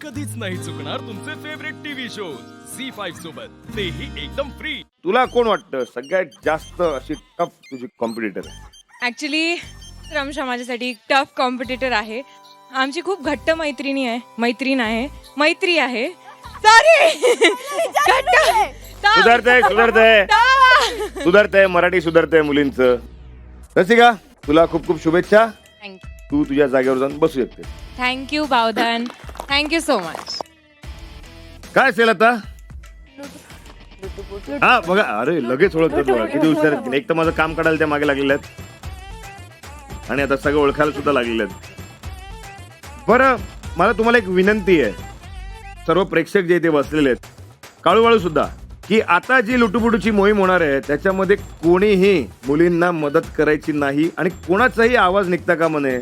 कधीच नाही चुकणार तुमचे फेवरेट टीव्ही शोज झी5 सोबत, तेही एकदम फ्री. तुला कोण वाटतं सगळ्यात जास्त अशी टफ तुझी कॉम्पिटिटर आहे? ऍक्च्युली रमशा माझ्यासाठी टफ कॉम्पिटिटर आहे. आमची खूप घट्ट मैत्री आहे. सॉरी सुधारतंय मराठी सुधारतंय मुलींचं. रसिका, तुला खूप खूप शुभेच्छा. तू तुझ्या जागेवर जाऊन बसू शकते. Thank you Bavdhan, thank you so much. काय असेल आता? हा बघा, अरे लगेच ओळखतात बघा, किती हुशार आहेत. एक तर माझं काम काढायला त्या मागे लागलेले आहेत आणि आता सगळं ओळखायला सुद्धा लागलेले आहेत. बरं, मला तुम्हाला एक विनंती आहे, सर्व प्रेक्षक जे इथे बसलेले आहेत, काळूबाळू सुद्धा, की आता जी लुटूपुटूची मोहीम होणार आहे त्याच्यामध्ये कोणीही मुलींना मदत करायची नाही आणि कोणाचाही आवाज निघता कामा नये,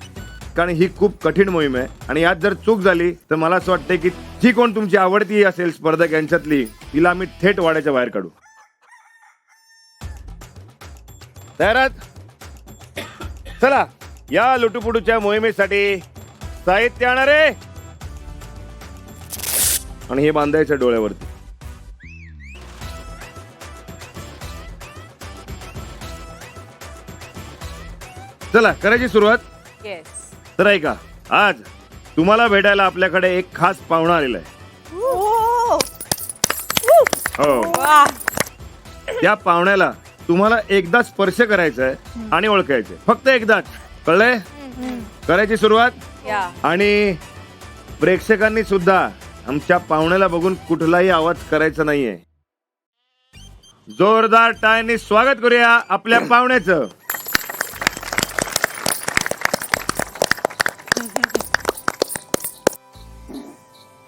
कारण ही खूप कठीण मोहीम आहे. आणि यात जर चूक झाली तर मला असं वाटतंय की जी कोण तुमची आवडती असेल स्पर्धक यांच्यातली, तिला आम्ही थेट वाड्याच्या बाहेर काढू. तयारात? चला, या लुटूपुटूच्या मोहिमेसाठी साहित्य आणणारे आणि हे बांधायचं डोळ्यावरती. चला, करायची सुरुवात. तर ऐका, आज तुम्हाला भेटायला आपल्याकडे एक खास पाहुणा आलेला आहे. हो, त्या पाहुण्याला तुम्हाला एकदा स्पर्श करायचा आहे आणि ओळखायचंय, फक्त एकदाच. कळलंय? करायची सुरुवात. आणि प्रेक्षकांनी सुद्धा आमच्या पाहुण्याला बघून कुठलाही आवाज करायचा नाहीये. जोरदार टाळ्यांनी स्वागत करूया आपल्या पाहुण्याचं.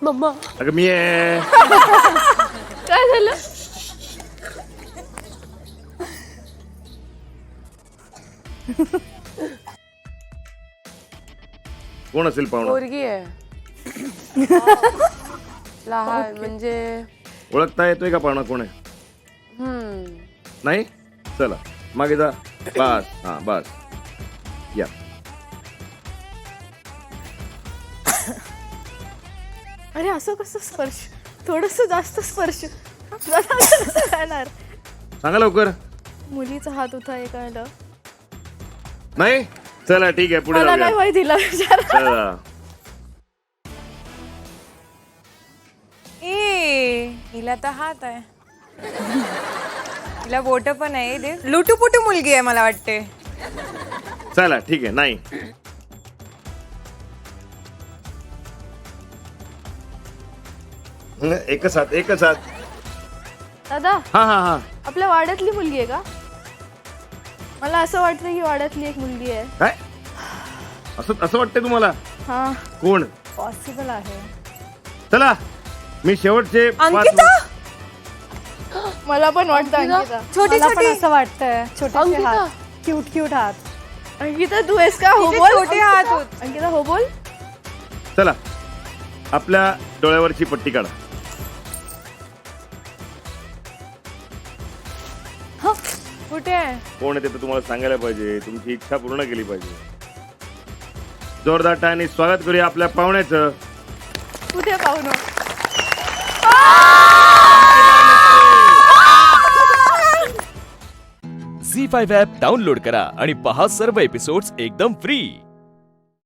मम्मा, अगं मी आहे. काय झालं? कोण असेल पाहुणा? पोरगी आहे. लहान म्हणजे ओळखता येतोय का पाहुणा कोण आहे? नाही? चला मागे जा. बस, हा बस, या. अरे असं कसं स्पर्श, थोडस जास्त स्पर्श राहणार. सांगा लवकर. मुलीचा हात होता एकाला. नाही? चला ठीक आहे, पुढे मला नाही जाऊया. माहिती तिला विचार. चला. हिला तर हात आहे, हिला बोट पण आहे. लुटूपुटू मुलगी आहे मला वाटते. चला ठीक आहे. नाही, एकच हात. दादा, हा हा हा. आपल्या वाड्यातली मुलगी आहे का? मला असं वाटतं की वाड्यातली एक मुलगी आहे. काय असं वाटतंय तुम्हाला? हा, कोण? पॉसिबल आहे. चला, मी शेवटचे 5 अंकिता, मला पण वाटतं अंकिता. छोटी मला पण छोटी असं वाटतंय. छोटे अंकिता. हात, क्यूट हात. अंकिता तू आहेस का? हो तिचे बोल. छोटे हात होत. अंकिता हो बोल. चला, आपल्या डोळ्यावरची पट्टी काढा. कुठे आहे? कोण आहे ते तर तुम्हाला सांगायला पाहिजे, तुमची इच्छा पूर्ण केली पाहिजे. जोरदार टाळ्यांनी स्वागत करूया आपल्या पाहुण्याचं. कुठे पाहुणं? झी5 ॲप डाउनलोड करा आणि पहा सर्व एपिसोड्स एकदम फ्री.